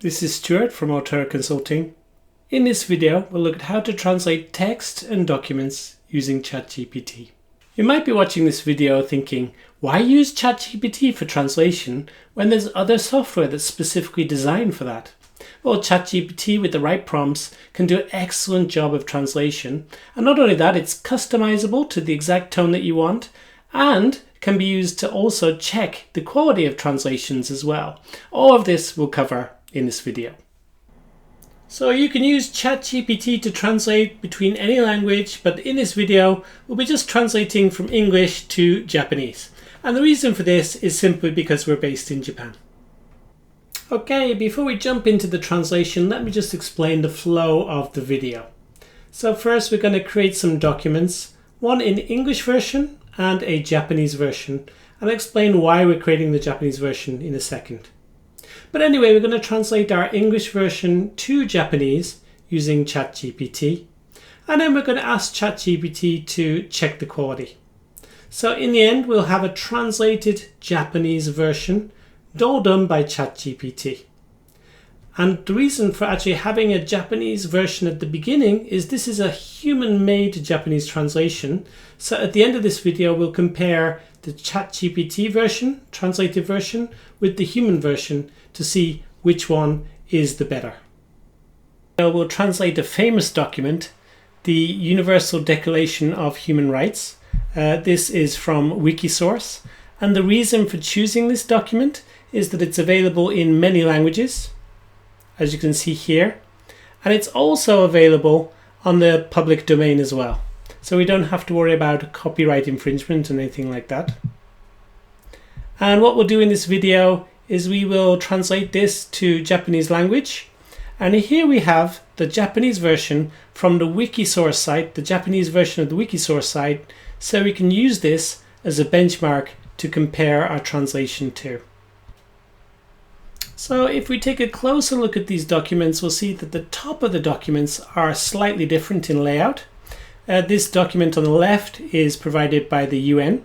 This is Stuart from Auteur Consulting. In this video, we'll look at how to translate text and documents using ChatGPT. You might be watching this video thinking, why use ChatGPT for translation when there's other software that's specifically designed for that? Well, ChatGPT with the right prompts can do an excellent job of translation. And not only that, it's customizable to the exact tone that you want and can be used to also check the quality of translations as well. All of this we'll cover in this video. So you can use ChatGPT to translate between any language, but in this video we'll be just translating from English to Japanese. And the reason for this is simply because we're based in Japan. Okay, before we jump into the translation, let me just explain the flow of the video. So first we're going to create some documents, one in English version and a Japanese version. I'll explain why we're creating the Japanese version in a second. But anyway, we're going to translate our English version to Japanese using ChatGPT. And then we're going to ask ChatGPT to check the quality. So in the end, we'll have a translated Japanese version, all done by ChatGPT. And the reason for actually having a Japanese version at the beginning is this is a human-made Japanese translation. So at the end of this video, we'll compare the ChatGPT version, translated version, with the human version to see which one is the better. We'll translate a famous document, the Universal Declaration of Human Rights. This is from Wikisource. And the reason for choosing this document is that it's available in many languages, as you can see here. And it's also available on the public domain as well. So we don't have to worry about copyright infringement and anything like that. And what we'll do in this video is we will translate this to Japanese language. And here we have the Japanese version from the Wikisource site, the Japanese version of the Wikisource site. So we can use this as a benchmark to compare our translation to. So if we take a closer look at these documents, we'll see that the top of the documents are slightly different in layout. This document on the left is provided by the UN.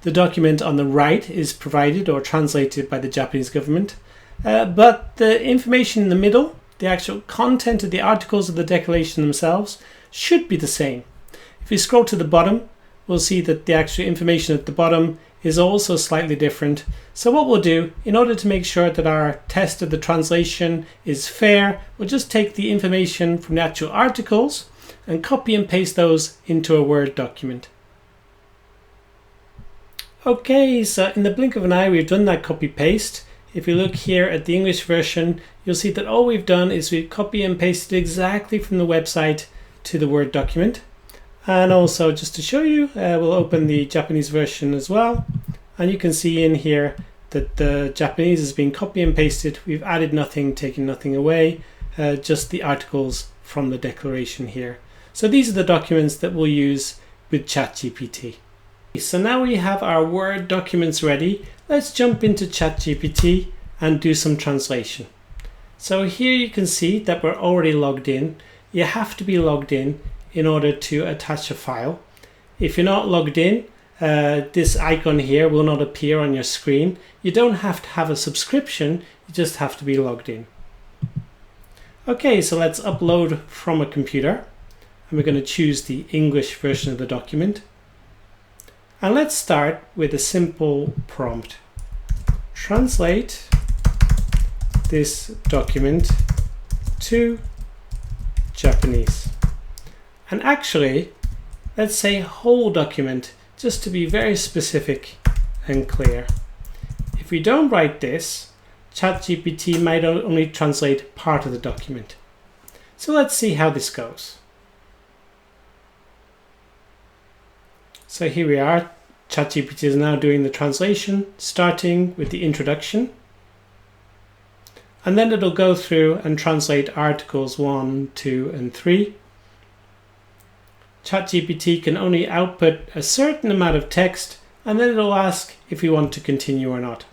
The document on the right is provided or translated by the Japanese government. But the information in the middle, the actual content of the articles of the declaration themselves, should be the same. If we scroll to the bottom, we'll see that the actual information at the bottom is also slightly different. So what we'll do, in order to make sure that our test of the translation is fair, we'll just take the information from the actual articles and copy and paste those into a Word document. Okay, so in the blink of an eye, we've done that copy paste. If you look here at the English version, you'll see that all we've done is we've copy and pasted exactly from the website to the Word document. And also, just to show you, we'll open the Japanese version as well. And you can see in here that the Japanese has been copy and pasted. We've added nothing, taken nothing away, just the articles from the declaration here. So these are the documents that we'll use with ChatGPT. So now we have our Word documents ready. Let's jump into ChatGPT and do some translation. So here you can see that we're already logged in. You have to be logged in order to attach a file. If you're not logged in, this icon here will not appear on your screen. You don't have to have a subscription, you just have to be logged in. Okay, so let's upload from a computer. And we're going to choose the English version of the document. And let's start with a simple prompt. Translate this document to Japanese. And actually, let's say whole document, just to be very specific and clear. If we don't write this, ChatGPT might only translate part of the document. So let's see how this goes. So here we are. ChatGPT is now doing the translation, starting with the introduction. And then it'll go through and translate articles 1, 2, and 3. ChatGPT can only output a certain amount of text, and then it'll ask if we want to continue or not.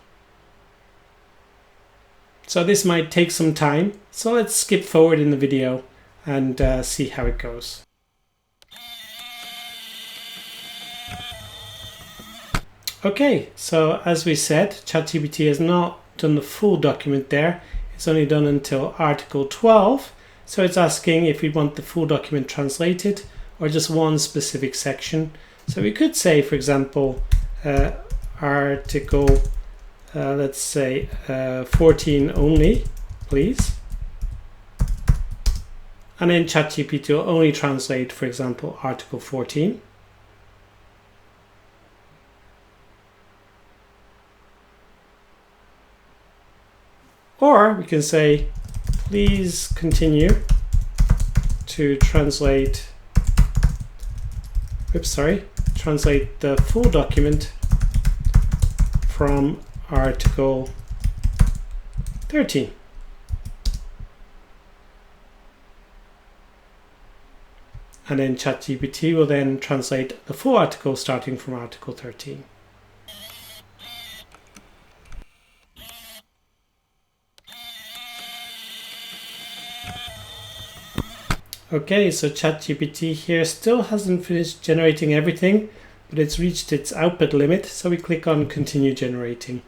So this might take some time, so let's skip forward in the video and see how it goes. Okay, so as we said, ChatGPT has not done the full document there. It's only done until Article 12. So it's asking if we want the full document translated or just one specific section. So we could say, for example, Article, let's say 14 only, please. And then ChatGPT will only translate, for example, Article 14. Or we can say, please continue to translate, translate the full document from Article 13. And then ChatGPT will then translate the full article starting from Article 13. Okay, so ChatGPT here still hasn't finished generating everything, but it's reached its output limit, so we click on Continue Generating.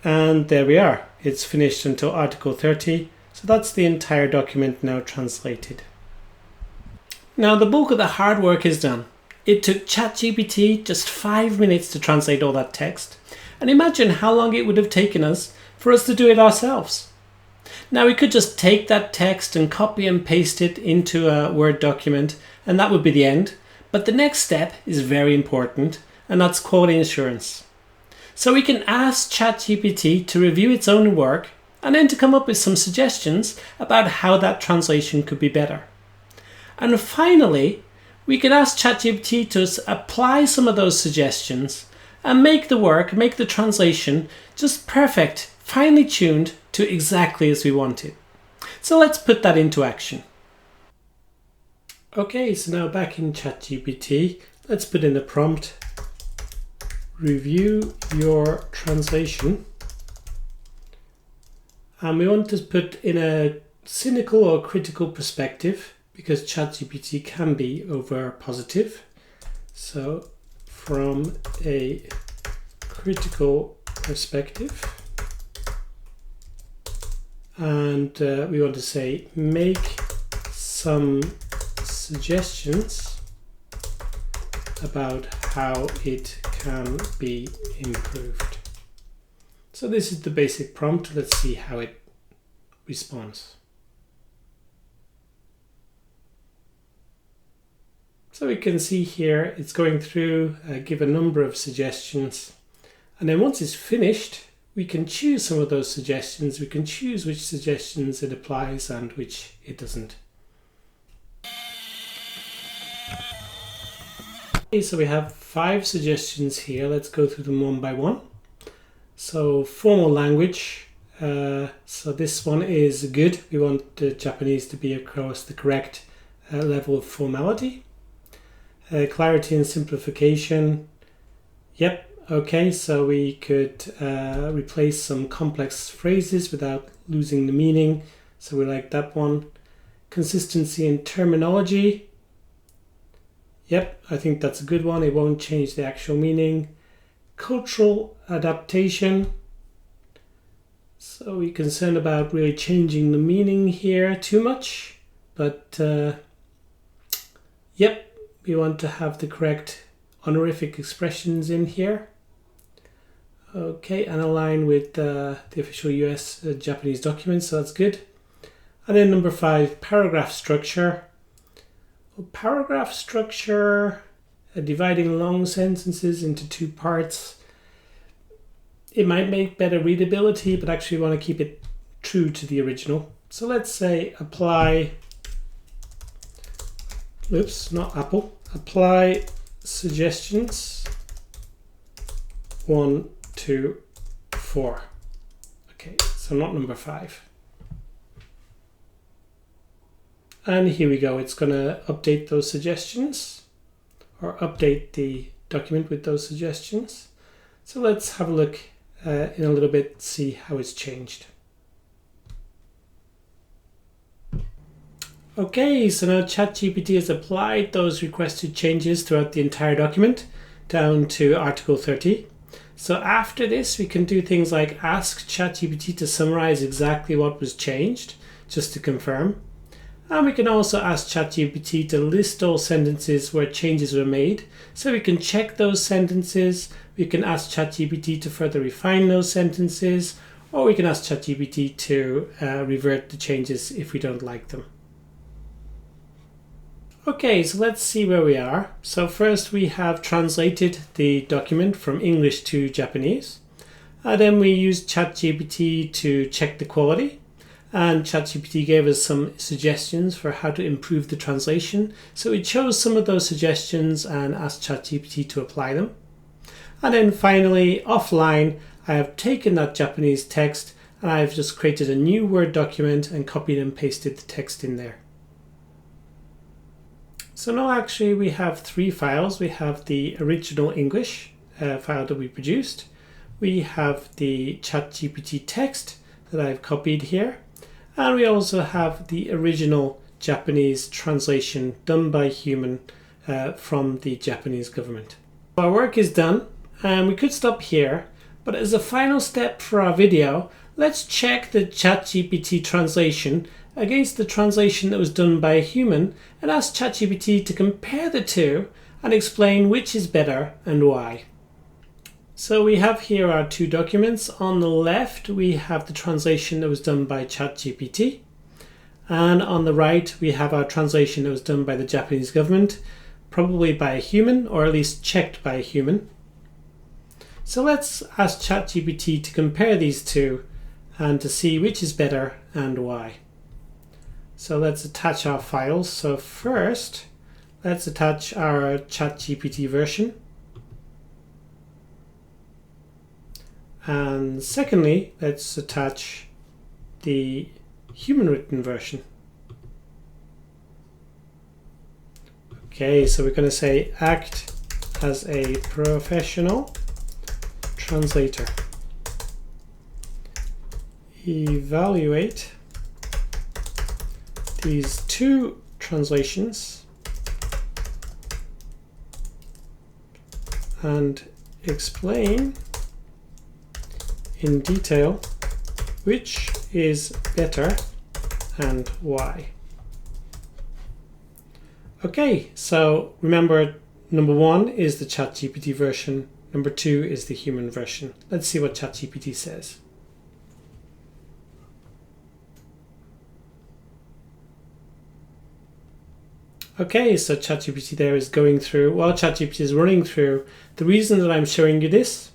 And there we are. It's finished until Article 30, so that's the entire document now translated. Now the bulk of the hard work is done. It took ChatGPT just 5 minutes to translate all that text, and imagine how long it would have taken us for us to do it ourselves. Now we could just take that text and copy and paste it into a Word document, and that would be the end. But the next step is very important, and that's quality assurance. So we can ask ChatGPT to review its own work and then to come up with some suggestions about how that translation could be better. And finally, we can ask ChatGPT to apply some of those suggestions and make the translation just perfect, finely tuned to exactly as we want it. So let's put that into action. Okay, so now back in ChatGPT, let's put in the prompt, review your translation. And we want to put in a cynical or critical perspective, because ChatGPT can be over positive. So from a critical perspective. And we want to say, make some suggestions about how it can be improved. So this is the basic prompt. Let's see how it responds. So we can see here it's going through, give a number of suggestions, and then once it's finished, we can choose some of those suggestions. We can choose which suggestions it applies and which it doesn't. Okay, so we have 5 suggestions here. Let's go through them one by one. So formal language. So this one is good. We want the Japanese to be across the correct level of formality. Clarity and simplification. Yep. Okay, so we could replace some complex phrases without losing the meaning. So we like that one. Consistency in terminology. Yep, I think that's a good one. It won't change the actual meaning. Cultural adaptation. So we're concerned about really changing the meaning here too much. But yep, we want to have the correct honorific expressions in here. Okay, and align with the official US Japanese documents, so that's good. And then number 5, paragraph structure. Well, paragraph structure, dividing long sentences into 2 parts. It might make better readability, but actually we want to keep it true to the original. So let's say apply, apply suggestions 1, 2, 4. Okay, so not number 5. And here we go. It's going to update those suggestions, or update the document with those suggestions. So let's have a look in a little bit, see how it's changed. Okay, so now ChatGPT has applied those requested changes throughout the entire document down to Article 30. So after this, we can do things like ask ChatGPT to summarize exactly what was changed, just to confirm. And we can also ask ChatGPT to list all sentences where changes were made, so we can check those sentences. We can ask ChatGPT to further refine those sentences, or we can ask ChatGPT to revert the changes if we don't like them. Okay, so let's see where we are. So first we have translated the document from English to Japanese. Then we used ChatGPT to check the quality. And ChatGPT gave us some suggestions for how to improve the translation. So we chose some of those suggestions and asked ChatGPT to apply them. And then finally, offline, I have taken that Japanese text and I've just created a new Word document and copied and pasted the text in there. So now actually we have three files. We have the original English file that we produced. We have the ChatGPT text that I've copied here. And we also have the original Japanese translation done by human from the Japanese government. Our work is done and we could stop here, but as a final step for our video, let's check the ChatGPT translation against the translation that was done by a human and ask ChatGPT to compare the two and explain which is better and why. So we have here our two documents. On the left, we have the translation that was done by ChatGPT. And on the right, we have our translation that was done by the Japanese government, probably by a human, or at least checked by a human. So let's ask ChatGPT to compare these two and to see which is better and why. So let's attach our files. So first, let's attach our ChatGPT version. And secondly, let's attach the human written version. Okay, so we're going to say act as a professional translator. Evaluate these two translations and explain in detail which is better and why. Okay, so remember, number one is the ChatGPT version, number two is the human version. Let's see what ChatGPT says. Okay, so ChatGPT there is going through, while ChatGPT is running through, the reason that I'm showing you this,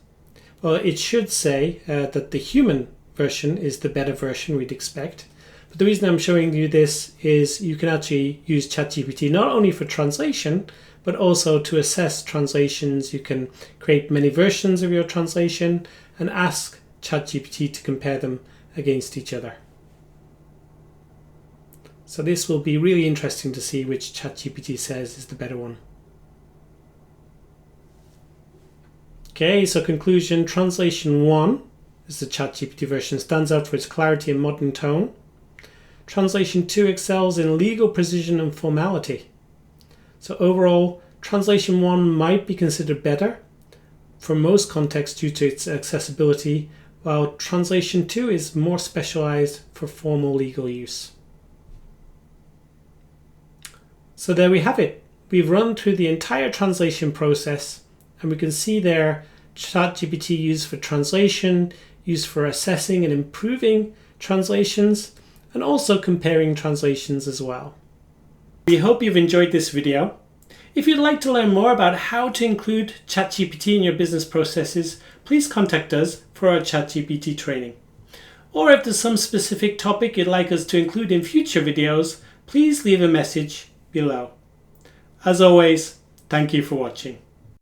well, it should say that the human version is the better version we'd expect. But the reason I'm showing you this is you can actually use ChatGPT not only for translation, but also to assess translations. You can create many versions of your translation and ask ChatGPT to compare them against each other. So this will be really interesting to see which ChatGPT says is the better one. Okay, so conclusion, translation 1 is the ChatGPT version, stands out for its clarity and modern tone. Translation 2 excels in legal precision and formality. So overall, translation 1 might be considered better for most contexts due to its accessibility, while translation 2 is more specialized for formal legal use. So there we have it. We've run through the entire translation process. And we can see there ChatGPT used for translation, used for assessing and improving translations, and also comparing translations as well. We hope you've enjoyed this video. If you'd like to learn more about how to include ChatGPT in your business processes, please contact us for our ChatGPT training. Or if there's some specific topic you'd like us to include in future videos, please leave a message below. As always, thank you for watching.